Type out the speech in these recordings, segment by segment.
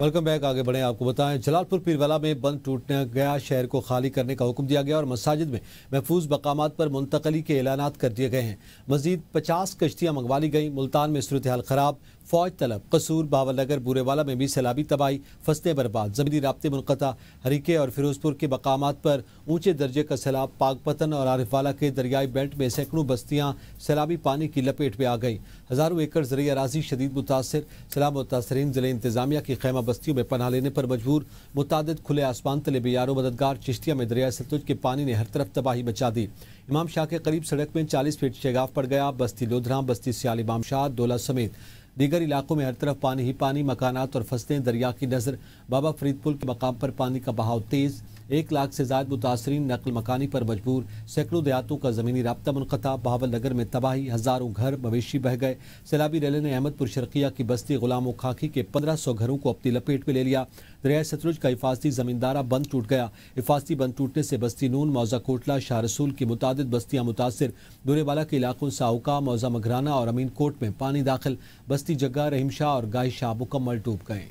Welcome back. आगे बढ़े, आपको बताएं जलालपुर पीरवाला में बंद टूटने गया शहर को खाली करने का हुक्म दिया गया और मसाजिद में महफूज मकामात पर मुंतकली के ऐलानात कर दिए गए हैं। मजीद 50 कश्तियां मंगवा ली गई। मुल्तान में सूरत हाल खराब, फौज तलब, कसूर, बावलनगर, बूरेवाला में भी सैलाबी तबाही, फसलें बर्बाद, जमीनी राब्ते मुनक़ता। हरीके और फिरोजपुर के मकामात पर ऊंचे दर्जे का सैलाब। पाकपतन और आरिफवाला के दरियाई बेल्ट में सैकड़ों बस्तियां सैलाबी पानी की लपेट में आ गई। हज़ारों एकड़ ज़रिए अराज़ी शदीद मुतासर। सैलाब मुतासरीन ज़िले इंतजामिया की खैमा बस्तियों में पनाह लेने पर मजबूर। मुतादिद खुले आसमान तले बेयारो मददगार। चिश्तिया में दरिया सतलुज के पानी ने हर तरफ तबाही मचा दी। इमाम शाह के करीब सड़क में 40 फीट शगाफ पड़ गया। बस्ती लोधरा, बस्ती सियाल इमाम शाह, डोला समेत दीगर इलाकों में हर तरफ पानी ही पानी। मकानात और फसलें दरिया की नज़र। बाबा फरीद पुल के मकाम पर पानी का बहाव तेज़। 1 लाख से ज़ायद मुतासरीन नकल मकानी पर मजबूर। सैकड़ों देहातों का ज़मीनी राब्ता मुनक़ता। बहावलनगर में तबाही, हज़ारों घर मवेशी बह गए। सैलाबी रैली ने अहमदपुर शर्किया की बस्ती गुलाम खाकी के 1500 घरों को अपनी लपेट में ले लिया। दरिया सतलुज का हिफाजती ज़मींदारा बंद टूट गया। हिफाजती बंद टूटने से बस्ती नून, मौजा कोटला, शाह रसूल की मुतादिद बस्तियां मुतासिर। बुरेवाला के इलाकों साउका, मौजा मघराना और अमीन कोट में पानी दाखिल। बस्ती जग्गा, रहीम शाह और गाय शाह मुकम्मल डूब गए।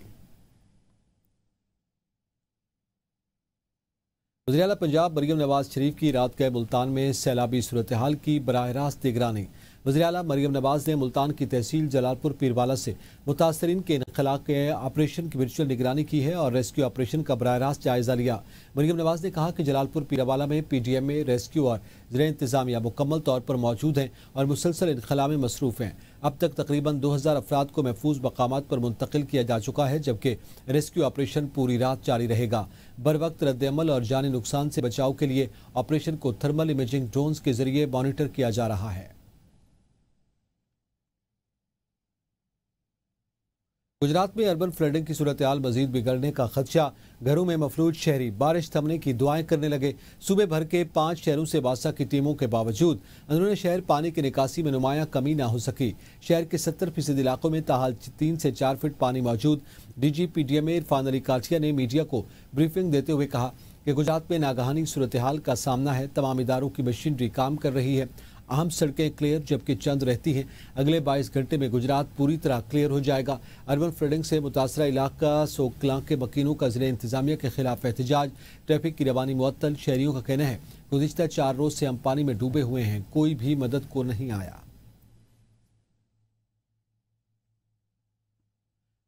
वज़ीर आला पंजाब मरियम नवाज शरीफ की रात गए मुल्तान में सैलाबी सूरत हाल की बराह रास्त निगरानी। वज़ीर आला मरियम नवाज ने मुल्तान की तहसील जलालपुर पीरवाला से मुतासरीन के इनखला के ऑपरेशन की वर्चुअल निगरानी की है और रेस्क्यू ऑपरेशन का बराह रास्त जायजा लिया। मरियम नवाज ने कहा कि जलालपुर पीरवाला में PDMA, रेस्क्यू और ज़िला इंतजामिया मुकम्मल तौर पर मौजूद हैं और मुसलसल इनखला में मसरूफ़ हैं। अब तक तकरीबन 2000 अफराद को महफूज मकामात पर मुंतकिल किया जा चुका है, जबकि रेस्क्यू ऑपरेशन पूरी रात जारी रहेगा। बर वक्त रद्द-ए-अमल और जानी नुकसान से बचाव के लिए ऑपरेशन को थर्मल इमेजिंग ड्रोन्स के जरिए मॉनिटर किया जा रहा है। गुजरात में अर्बन फ्लडिंग की सूरत हाल मजीद बिगड़ने का खदशा। घरों में मफलूज शहरी बारिश थमने की दुआएं करने लगे। सूबे भर के 5 शहरों से वासा की टीमों के बावजूद अंदरूनी शहर पानी की निकासी में नुमायां कमी ना हो सकी। शहर के 70% इलाकों में ताहाल 3 से 4 फीट पानी मौजूद। DG PDMA इरफान अली काठिया ने मीडिया को ब्रीफिंग देते हुए कहा कि गुजरात में नागहानी सूरत हाल का सामना है। तमाम इदारों की मशीनरी काम कर रही है। अहम सड़कें क्लियर जबकि चंद रहती हैं। अगले 22 घंटे में गुजरात पूरी तरह क्लियर हो जाएगा। अर्बन फ्लडिंग से मुतासरा इलाका सोकला के मकीनों का ज़िला इंतजामिया के खिलाफ एहतजाज। ट्रैफिक की रवानी मुअत्तल। शहरियों का कहना है गुज़िश्ता 4 रोज से हम पानी में डूबे हुए हैं, कोई भी मदद को नहीं आया।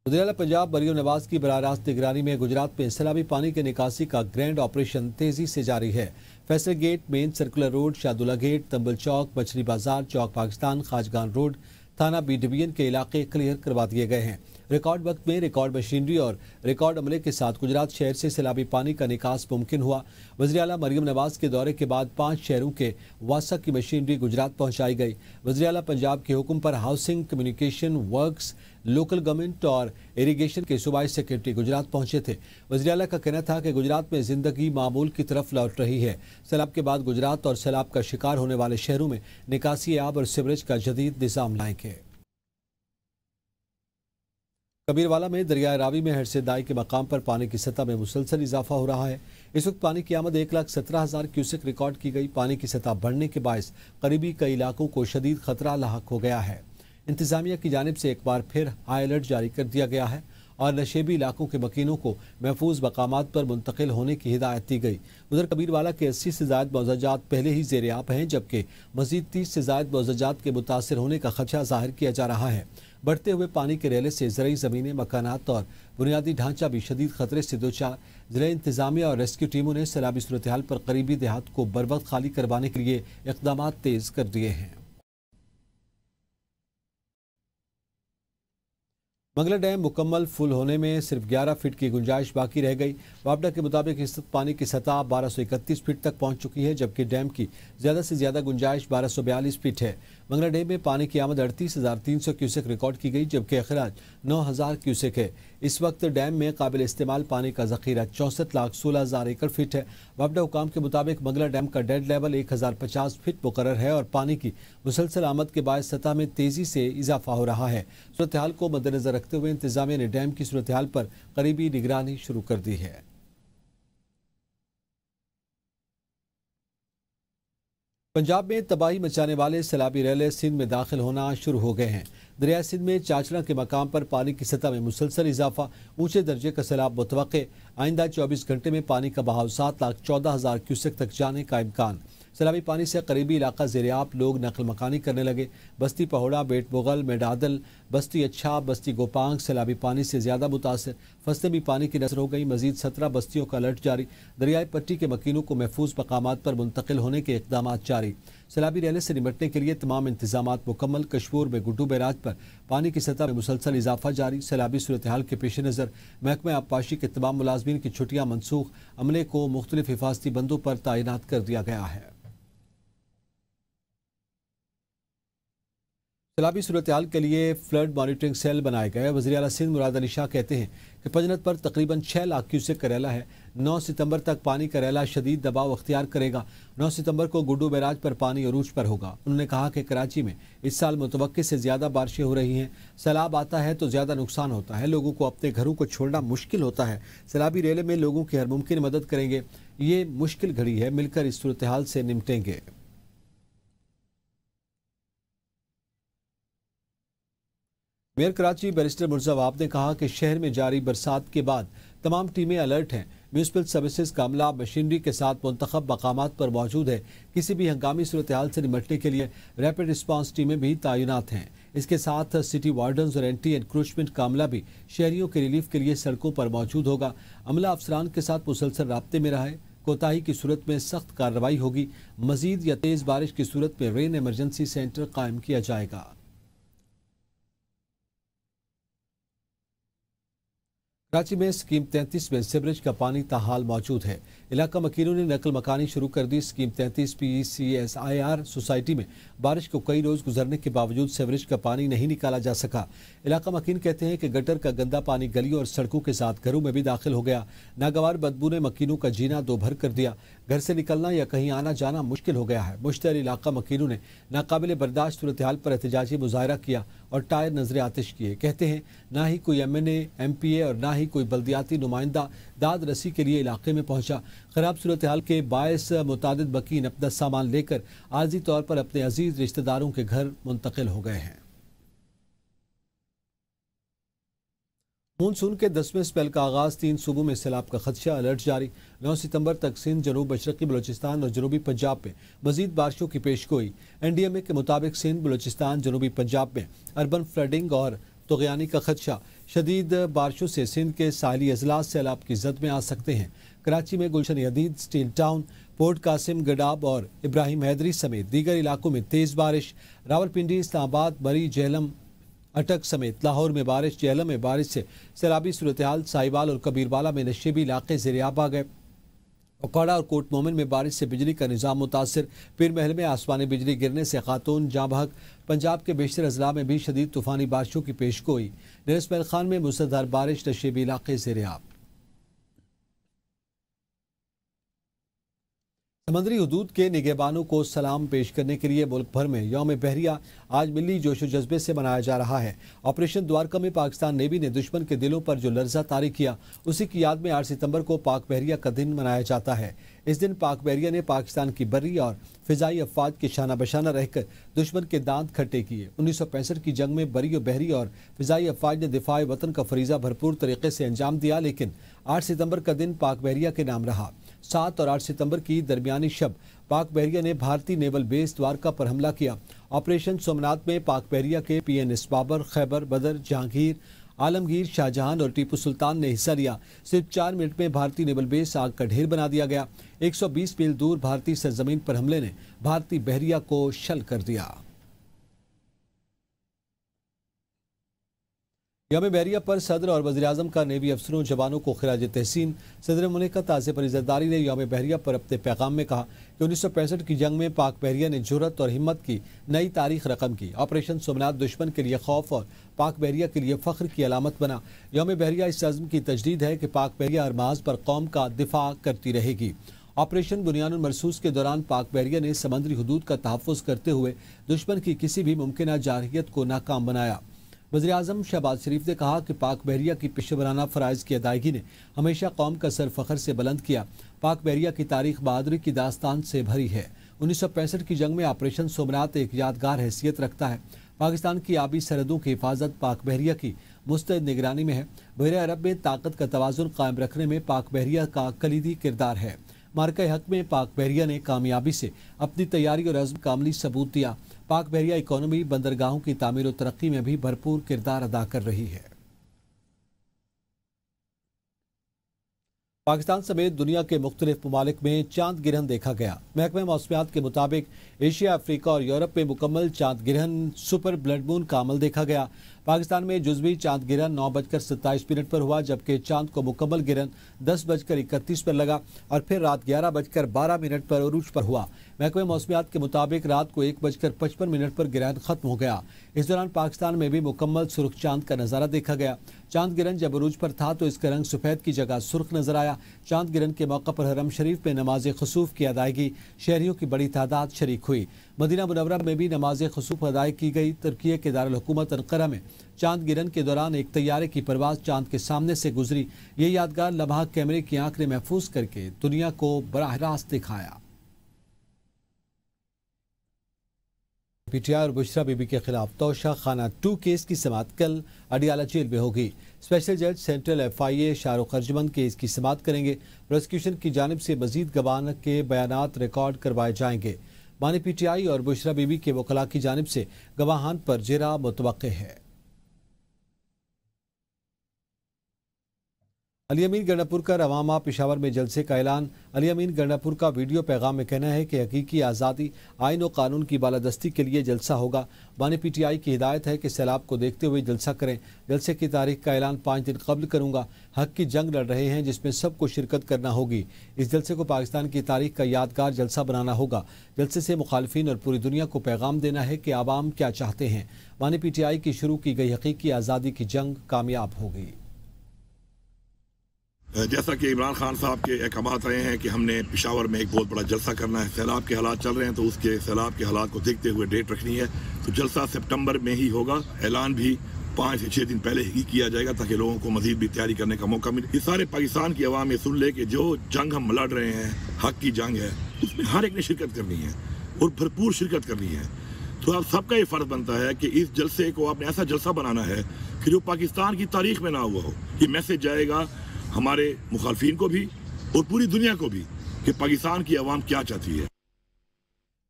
वज़ीर आला पंजाब मरियम नवाज की बराह रास्त निगरानी में गुजरात में सैलाबी पानी के निकासी का ग्रैंड ऑपरेशन तेजी से जारी है। Faisal gate, main circular road, Shahdulla gate, Tambal chowk, Machhli Bazaar, Chowk Pakistan, Khajgan road, थाना बी डिवीजन के इलाके क्लियर करवा दिए गए हैं। रिकॉर्ड वक्त में रिकॉर्ड मशीनरी और रिकॉर्ड अमले के साथ गुजरात शहर से सैलाबी पानी का निकास मुमकिन हुआ। वज़ीर आला मरियम नवाज के दौरे के बाद 5 शहरों के वासा की मशीनरी गुजरात पहुंचाई गई। वज़ीर आला पंजाब के हुक्म पर housing, communication, works, local government और इरीगेशन के सूबाई सेक्रेटरी गुजरात पहुंचे थे। वज़ीर आला का कहना था कि गुजरात में जिंदगी मामूल की तरफ लौट रही है। सैलाब के बाद गुजरात और सैलाब का शिकार होने वाले शहरों में निकासी आब और सीवरेज का जदीद निज़ाम लाएंगे। कबीरवाला में दरिया रावी में हरसेदाई के मकाम पर पानी की सतह में मुसलसल इजाफा हो रहा है। इस वक्त पानी की आमद 1,17,000 क्यूसेक रिकॉर्ड की गई। पानी की सतह बढ़ने के बायस करीबी कई इलाकों को शदीद खतरा लाहक हो गया है। इंतजामिया की जानिब से एक बार फिर हाई अलर्ट जारी कर दिया गया है और नशेबी इलाकों के मकीनों को महफूज मकामात पर मुंतकिल होने की हिदायत दी गई। उधर कबीरवाला के 80 से ज़ायद मौज़ाजात पहले ही ज़ेर आब हैं, जबकि मज़ीद 30 से ज़ायद मौज़ाजात के मुतासर होने का खदशा ज़ाहिर किया जा रहा है। बढ़ते हुए पानी के रेले से ज़रई ज़मीनें, मकानात और बुनियादी ढांचा भी शदीद खतरे से दो चार। ज़िला इंतजामिया और रेस्क्यू टीमों ने सैलाबी सूरत हाल पर करीबी देहात को बरवक्त खाली करवाने के लिए इक़दाम तेज़ कर दिए हैं। मंगला डैम मुकम्मल फुल होने में सिर्फ 11 फीट की गुंजाइश बाकी रह गई। वापडा के मुताबिक इस पानी की सतह 1231 फीट तक पहुंच चुकी है, जबकि डैम की ज़्यादा से ज़्यादा गुंजाइश 1242 फीट है। मंगला डैम में पानी की आमद 38,300 क्यूसेक रिकॉर्ड की गई, जबकि अखराज 9,000 क्यूसेक है। इस वक्त डैम में काबिल इस्तेमाल पानी का ज़ख़ीरा 64,16,000 एकड़ फीट है। वापडा हुकाम के मुताबिक मंगला डैम का डेड लेवल 1050 फीट मुकर्रर है और पानी की मुसलसल आमद के बाद सतह में तेज़ी से इजाफा हो रहा है। सूरत हाल को मद्देनजर रखते हुए इंतजामिया ने डैम की सूरत हाल पर करीबी निगरानी शुरू कर दी है। पंजाब में तबाही मचाने वाले सैलाबी रेले सिंध में दाखिल होना शुरू हो गए हैं। दरिया सिंध में चाचड़ा के मकाम पर पानी की सतह में मुसलसल इजाफा, ऊंचे दर्जे का सैलाब मुतवक्के। आइंदा 24 घंटे में पानी का बहाव 7,14,000 क्यूसेक तक जाने का इम्कान। सैलाबी पानी से करीबी इलाका ज़ेर-ए-आब, लोग नकल मकानी करने लगे। बस्ती पहोड़ा, बेट मुगल, मेडादल, बस्ती अच्छा, बस्ती गोपांग सैलाबी पानी से ज़्यादा मुतासर। फसलें भी पानी की नज़र हो गई। मजीद 17 बस्तियों का अलर्ट जारी। दरियाई पट्टी के मकीनों को महफूज मकामात पर मुंतकिल होने के इकदाम जारी। सैलाबी रेले से निपटने के लिए तमाम इंतजाम मुकम्मल। कशमूर में गुड्डू बैराज पर पानी की सतह में मुसलसल इजाफा जारी। सैलाबी सूरत हाल के पेश नज़र महकमा आबपाशी के तमाम मुलाजमीन की छुट्टियाँ मनसूख। अमले को मुख्तलिफ हिफाजती बंदों पर तैनात कर दिया गया है। सैलाबी सूरत हाल के लिए फ्लड मॉनिटरिंग सेल बनाए गए। वज़ीर आला सिंध मुराद अली शाह कहते हैं कि पंजनत पर तकरीबन 6 लाख क्यूसेक करेला है। 9 सितंबर तक पानी करेला शदीद दबाव अख्तियार करेगा। 9 सितंबर को गुड्डू बैराज पर पानी अरूज पर होगा। उन्होंने कहा कि कराची में इस साल मुतवक्के से ज़्यादा बारिशें हो रही हैं। सैलाब आता है तो ज़्यादा नुकसान होता है, लोगों को अपने घरों को छोड़ना मुश्किल होता है। सैलाबी रेले में लोगों की हर मुमकिन मदद करेंगे। ये मुश्किल घड़ी है, मिलकर इस सूरत हाल से निपटेंगे। मेयर कराची बैरिस्टर मुर्जा वाब ने कहा कि शहर में जारी बरसात के बाद तमाम टीमें अलर्ट हैं। म्यूनसिपल सर्विसेज का अमला मशीनरी के साथ मुंतखब मकामात पर मौजूद है। किसी भी हंगामी सूरत हाल से निपटने के लिए रैपिड रिस्पांस टीमें भी तैनात हैं। इसके साथ सिटी वार्डन्स और एंटी एनक्रोचमेंट का अमला भी शहरियों के रिलीफ के लिए सड़कों पर मौजूद होगा। अमला अफसरान के साथ मुसलसल राब्ते में रहा है। कोताही की सूरत में सख्त कार्रवाई होगी। मजीद या तेज़ बारिश की सूरत में रेन एमरजेंसी सेंटर कायम किया जाएगा। कराची में स्कीम 33 में सीवरेज का पानी ताहाल मौजूद है। इलाका मकीनों ने नकल मकानी शुरू कर दी। स्कीम 33 PCSIR सोसाइटी में बारिश को कई रोज गुजरने के बावजूद सीवरेज का पानी नहीं निकाला जा सका। इलाका मकीन कहते हैं कि गटर का गंदा पानी गलियों और सड़कों के साथ घरों में भी दाखिल हो गया। नागवार बदबू ने मकीनों का जीना दोभर कर दिया। घर से निकलना या कहीं आना जाना मुश्किल हो गया है। मुश्तहर इलाका मकीनों ने नाकाबिल बर्दाश्त सूरत हाल पर एहतजाजी मुजाहरा किया और टायर नजर आतिश किए। कहते हैं ना ही कोई MNA MPA और ना ही कोई बल्दियाती नुमाइंदा दाद रसी के लिए इलाके में पहुंचा। खराब सूरत हाल के बायस मुतादिद मकीन अपना सामान लेकर आर्जी तौर पर अपने अजीज रिश्तेदारों के घर मुंतकिल हो गए हैं। मानसून के 10वें स्पेल का आगाज, 3 सूबों में सैलाब का खदशा, अलर्ट जारी। 9 सितंबर तक सिंध, जनूब मशरकी बलोचिस्तान और जनूबी पंजाब में मजीद बारिशों की पेशगोई। NDMA के मुताबिक सिंध, बलोचिस्तान, जनूबी पंजाब में अर्बन फ्लडिंग और तुग़यानी का खदशा। शदीद बारिशों से सिंध के साहली अजलास सैलाब की जद में आ सकते हैं। कराची में गुलशन यदीद, स्टील टाउन, पोर्ट कासिम, गडाब और इब्राहिम हैदरी समेत दीगर इलाकों में तेज़ बारिश। रावलपिंडी, इस्लामाबाद, बरी, जेहलम, अटक समेत लाहौर में बारिश। जेहलम में बारिश से सैलाबी सूरत हाल। साहिवाल और कबीरवाला में नशेबी इलाके ज़ेर-ए-आब आ गए। उकाड़ा और कोट मोमिन में बारिश से बिजली का निज़ाम मुतासर। पीर महल में आसमानी बिजली गिरने से खातून जाँ बहक। पंजाब के बेशतर अजला में भी शदीद तूफ़ानी बारिशों की पेशगोई। निरस्मैल खान में मुसलधार बारिश, नशेबी इलाके ज़ेर-ए-आब। समंदरी हदूद के निगहबानों को सलाम पेश करने के लिए मुल्क भर में यौम बहरिया आज मिली जोशो जज्बे से मनाया जा रहा है। ऑपरेशन द्वारका में पाकिस्तान नेवी ने दुश्मन के दिलों पर जो लर्जा तारी किया, उसी की याद में 8 सितंबर को पाक बहरिया का दिन मनाया जाता है। इस दिन पाक बहरिया ने पाकिस्तान की बर्री और फिजाई अफवाज के शाना बशाना रहकर दुश्मन के दांत खट्टे किए। 1965 की जंग में बर्री बहरी और फिजाई अफवाज ने दिफाए वतन का फरीजा भरपूर तरीके से अंजाम दिया, लेकिन 8 सितंबर का दिन पाक बहरिया के नाम रहा। 7 और 8 सितंबर की दरमियानी शब पाक बहरिया ने भारतीय नेवल बेस द्वारका पर हमला किया। ऑपरेशन सोमनाथ में पाक बहरिया के PNS बाबर, खैबर, बदर, जहांगीर, आलमगीर, शाहजहां और टीपू सुल्तान ने हिस्सा लिया। सिर्फ 4 मिनट में भारतीय नेवल बेस आग का ढेर बना दिया गया। 120 मील दूर भारतीय सरजमीन पर हमले ने भारतीय बहरिया को शल कर दिया। यौम बहरिया पर सदर और वज़ीर-ए-आज़म का नेवी अफसरों जवानों को खिराज तहसीन। सदर मुमलिकत आसिफ अली ज़रदारी ने यौम बहरिया पर अपने पैगाम में कहा कि 1965 की जंग में पाक बहरिया ने जुर्रत और हिम्मत की नई तारीख रकम की। ऑपरेशन सोमनाथ दुश्मन के लिए खौफ और पाक बहरिया के लिए फ़ख्र की अलामत बना। यौम बहरिया इस अज़्म की तजदीद है कि पाक बहरिया हर महाज पर कौम का दिफा करती रहेगी। ऑपरेशन बुनियानुल मरसूस के दौरान पाक बहरिया ने समंदरी हदूद का तहफ़्फ़ुज़ करते हुए दुश्मन की किसी भी मुमकिन जारहियत को नाकाम बनाया। वज़ीर-ए-आज़म शहबाज शरीफ ने कहा कि पाक बहरिया की पेशेवराना फ़राइज़ की अदायगी ने हमेशा कौम का सर फ़ख्र से बुलंद किया। पाक बहरिया की तारीख़ बहादुरी की दास्तान से भरी है। 1965 की जंग में ऑपरेशन सोमनाथ एक यादगार हैसियत रखता है। पाकिस्तान की आबी सरहदों की हिफाजत पाक बहरिया की मुस्तैद निगरानी में है। बहर अरब में ताकत का तवाज़ुन कायम रखने में पाक बहरिया का कलीदी किरदार है। मार्का हक में पाक बहरिया ने कामयाबी से अपनी तैयारी और अज़्म का अमली सबूत दिया। पाक बहरिया इकॉनमी बंदरगाहों की तामीर और तरक्की में भी भरपूर किरदार अदा कर रही है। पाकिस्तान समेत दुनिया के मुख्तलिफ ममालिक में चांद गिरहन देखा गया। महकमे मौसमियात के मुताबिक एशिया, अफ्रीका और यूरोप में मुकम्मल चांद गिरहन सुपर ब्लड मून का अमल देखा गया। पाकिस्तान में जुज़वी चांद गिरहन 9:27 पर हुआ, जबकि चांद को मुकम्मल गिरहन 10:31 पर लगा और फिर रात 11:12 पर उरूज पर हुआ। महकमे मौसमियात के मुताबिक रात को 1:55 पर गिरहन खत्म हो गया। इस दौरान पाकिस्तान में भी मुकम्मल सुर्ख चांद का नज़ारा देखा गया। चांद गिरहन जब उरूज पर था तो इसका रंग सफ़ेद की जगह सुर्ख नजर आया। चांद गिरहन के मौका पर हरम शरीफ में नमाज खसूफ की अदायगी शहरियों की बड़ी तादाद शरीक हुई। मदीना मुनव्वरा में भी नमाज खसूफ अदाई की गई। तुर्की के दारुल हुकूमत अंकारा में चांद गिरहन के दौरान एक तैयारे की परवाज चांद के सामने से गुजरी। ये यादगार लम्हा कैमरे की आंख ने महफूज करके दुनिया को बराह रास्त दिखाया। पीटीआई और बुशरा बीबी के खिलाफ तोशा खाना 2 केस की समाअत कल अडियाला जेल में होगी। स्पेशल जज central FIA Shahrukh Arjumand case की समाअत करेंगे। प्रोसिक्यूशन की जानिब से मजीद गवाह के बयानात रिकॉर्ड करवाए जाएंगे। बानी पीटीआई और बुशरा बीबी के वकला की जानिब से गवाहान पर जिरा मुतवक्के है। अली अमीन गंडापुर का रवामा पेशावर में जलसे का ऐलान। अली अमीन गंडापुर का वीडियो पैगाम में कहना है कि हकीकी आज़ादी, आइन और कानून की बालादस्ती के लिए जलसा होगा। बानी पीटीआई की हिदायत है कि सैलाब को देखते हुए जलसा करें। जलसे की तारीख का ऐलान 5 दिन कबल करूंगा। हक की जंग लड़ रहे हैं जिसमें सबको शिरकत करना होगी। इस जलसे को पाकिस्तान की तारीख का यादगार जलसा बनाना होगा। जलसे से मुखालिफिन और पूरी दुनिया को पैगाम देना है कि आवाम क्या चाहते हैं। बानी पीटीआई की शुरू की गई हकीकी आज़ादी की जंग कामयाब हो गई। जैसा कि इमरान खान साहब के अहकामात रहे हैं कि हमने पेशावर में एक बहुत बड़ा जलसा करना है। सैलाब के हालात चल रहे हैं तो उसके सैलाब के हालात को देखते हुए डेट रखनी है। तो जलसा सितंबर में ही होगा। ऐलान भी 5 से 6 दिन पहले ही किया जाएगा ताकि लोगों को मजीद भी तैयारी करने का मौका मिले। ये सारे पाकिस्तान की आवाम ये सुन ले कि जो जंग हम लड़ रहे हैं, हक की जंग है, उसमें हर एक ने शिरकत करनी है और भरपूर शिरकत करनी है। तो आप सबका ये फर्ज बनता है कि इस जलसे को आपने ऐसा जलसा बनाना है कि जो पाकिस्तान की तारीख में ना हुआ हो। ये मैसेज जाएगा हमारे मुखालफिन को भी और पूरी दुनिया को भी कि पाकिस्तान की आवाम क्या चाहती है।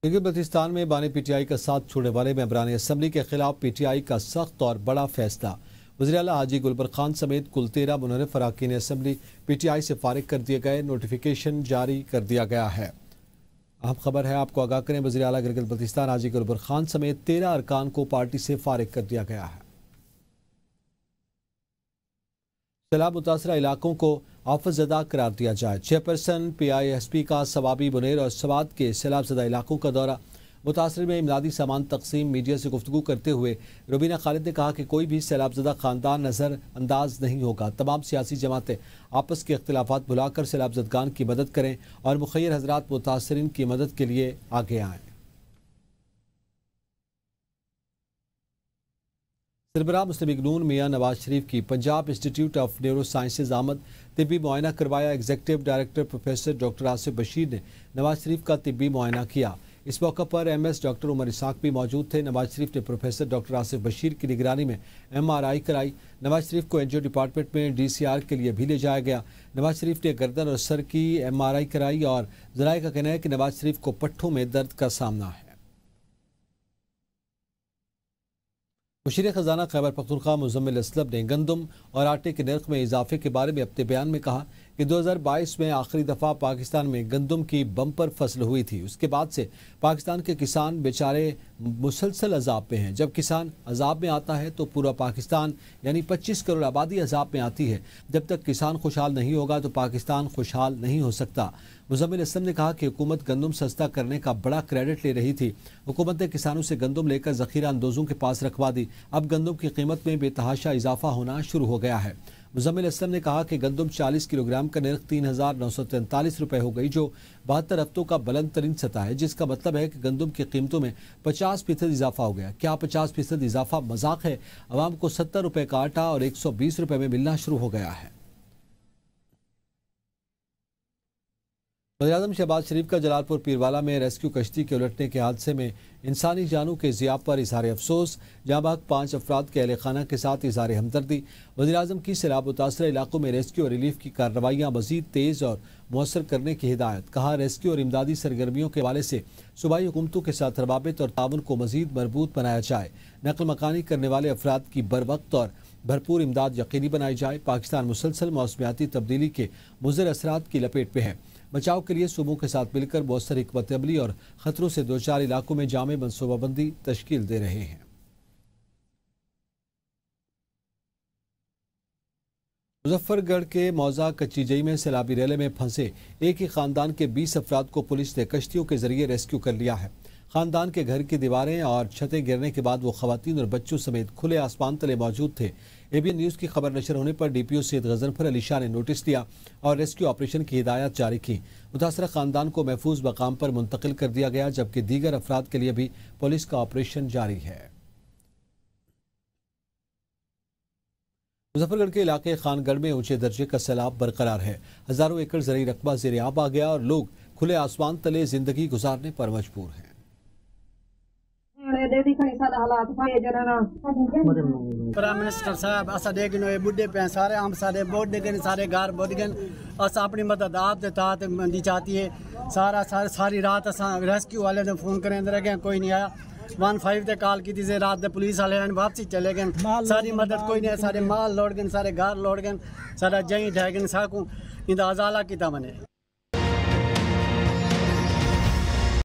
गिलगित-बल्तिस्तान में बानी पीटीआई का साथ छोड़ने वाले मेंबरान असम्बली के खिलाफ पीटीआई का सख्त और बड़ा फैसला। वज़ीर आला हाजी गुलबर खान समेत कुल 13 मुनर्रिफ अरकान असम्बली पीटीआई से फारिग कर दिए गए। नोटिफिकेशन जारी कर दिया गया है। अहम खबर है, आपको आगाह करें, वज़ीर आला गिलगित-बल्तिस्तान हाजी गुलबर खान समेत 13 अरकान को पार्टी से फारिग कर दिया गया है। सैलाब मुतासरा इलाकों को आफतज़दा करार दिया जाए। चेयरपर्सन PISP का सवाबी बुनेर और सवात के सैलाब ज़दा इलाकों का दौरा। मुतासर में इमदादी सामान तकसीम। मीडिया से गुफ्तगू करते हुए रुबीना खालिद ने कहा कि कोई भी सैलाबज़दा ख़ानदान नज़र अंदाज नहीं होगा। तमाम सियासी जमातें आपस के अख्तिलाफ़ात भुलाकर सैलाबज़दगान की मदद करें और मुखय्यर हज़रात मुतासरीन की मदद के लिए आगे आएँ। सरबराह मुस्लिम लीग नून मियां नवाज शरीफ की Punjab institute of neuro sciences आमद। तिब्बी मुआयना करवाया। Executive director professor doctor Asif Bashir ने नवाज शरीफ का तिब्बी मुआयना किया। इस मौके पर MS डॉक्टर उमर इसाक भी मौजूद थे। नवाज शरीफ ने प्रोफेसर डॉक्टर आसिफ बशीर की निगरानी में MRI कराई। नवाज शरीफ को एनजीओ डिपार्टमेंट में DCR के लिए भी ले जाया गया। नवाज शरीफ ने गर्दन और सर की MRI कराई और ज़राए का कहना है कि नवाज शरीफ को पट्ठों में दर्द का सामना है। मुशीर खजाना खैबर पख्तूनख्वा मुजम्मिल असलम ने गंदम और आटे के नर्ख में इजाफे के बारे में अपने बयान में कहा कि 2022 में आखिरी दफ़ा पाकिस्तान में गंदम की बम्पर फसल हुई थी। उसके बाद से पाकिस्तान के किसान बेचारे मुसलसल अजाब में हैं। जब किसान अजाब में आता है तो पूरा पाकिस्तान यानी 25 करोड़ आबादी अजाब में आती है। जब तक किसान खुशहाल नहीं होगा तो पाकिस्तान खुशहाल नहीं हो सकता। मुजम्मिल असलम ने कहा कि हुकूमत गंदम सस्ता करने का बड़ा क्रेडिट ले रही थी। हुकूमत ने किसानों से गंदम लेकर ज़ख़ीरा अंदोज़ों के पास रखवा दी। अब गंदम की कीमत में बेतहाशा इजाफा होना शुरू हो गया है। मुजम्मिल असलम ने कहा कि गंदम 40 किलोग्राम का नर्ख 3,943 रुपये हो गई, जो 72 हफ्तों का बुलंद तरीन सतह है, जिसका मतलब है कि गंदम की कीमतों में 50% इजाफा हो गया। क्या 50% इजाफा मजाक है? आवाम को 70 रुपये का आटा और 120 रुपये में मिलना शुरू हो गया है। वज़ीर-ए-आज़म शहबाज शरीफ का जलालपुर पीरवाला में रेस्क्यू कश्ती के उलटने के हादसे में इंसानी जानों के ज़िया पर इज़हार अफसोस। जहाँ भाग 5 अफराद के अहले खाना के साथ इज़हार हमदर्दी। वज़ीर-ए-आज़म की सैलाब मुतासर इलाकों में रेस्क्यू और रिलीफ की कार्रवाइयाँ मज़ीद तेज़ और मौसर करने की हिदायत। कहा, रेस्क्यू और इमदादी सरगर्मियों के हवाले से सूबाई हुकूमतों के साथ रवाबित और ताउन को मज़ीद मजबूत बनाया जाए। नकल मकानी करने वाले अफराद की बर वक्त और भरपूर इमदाद यकीनी बनाई जाए। पाकिस्तान मुसलसल मौसमियाती तब्दीली के मुज़र असरात की लपेट में है। बचाव के लिए सूबों के साथ मिलकर मौसर हिकमत अमली और खतरों से दो चार इलाकों में जामे मनसूबाबंदी तश्कील दे रहे हैं। मुजफ्फरगढ़ के मौजा कच्चीजई में सैलाबी रेले में फंसे एक ही खानदान के 20 अफराद को पुलिस ने कश्तियों के जरिए रेस्क्यू कर लिया है। खानदान के घर की दीवारें और छतें गिरने के बाद वो खवातीन और बच्चों समेत खुले आसमान तले मौजूद थे। एबीएन न्यूज़ की खबर नशर होने पर डीपीओ सैयद गजनफर अली शाह ने नोटिस दिया और रेस्क्यू ऑपरेशन की हिदायत जारी की। मुतासरा खानदान को महफूज मकाम पर मुंतकिल कर दिया गया, जबकि दीगर अफराद के लिए भी पुलिस का ऑपरेशन जारी है। मुजफ्फरगढ़ के इलाके खानगढ़ में ऊंचे दर्जे का सैलाब बरकरार है। हजारों एकड़ ज़रई रकबा ज़ेर आब आ गया और लोग खुले आसमान तले जिंदगी गुजारने पर मजबूर हैं। प्राइम मिनिस्टर साहब असा देखो ये बुढ़े पे सारे हम सारे बोट देखे सारे घर बोट गए अस अपनी मदद आप दे तात मंदी चाहती है। सारी रात असा रेस्क्यू वाले ने फोन करें रह गए, कोई नहीं आया। 15 ते कॉल की थी रात दे पुलिस वाले वापसी चले गए, सारी मदद कोई नहीं। सारे माल लौट गए, सारे घर लौट गए, सारा जई ढह गए, साकू इंदा अजाला किता मने।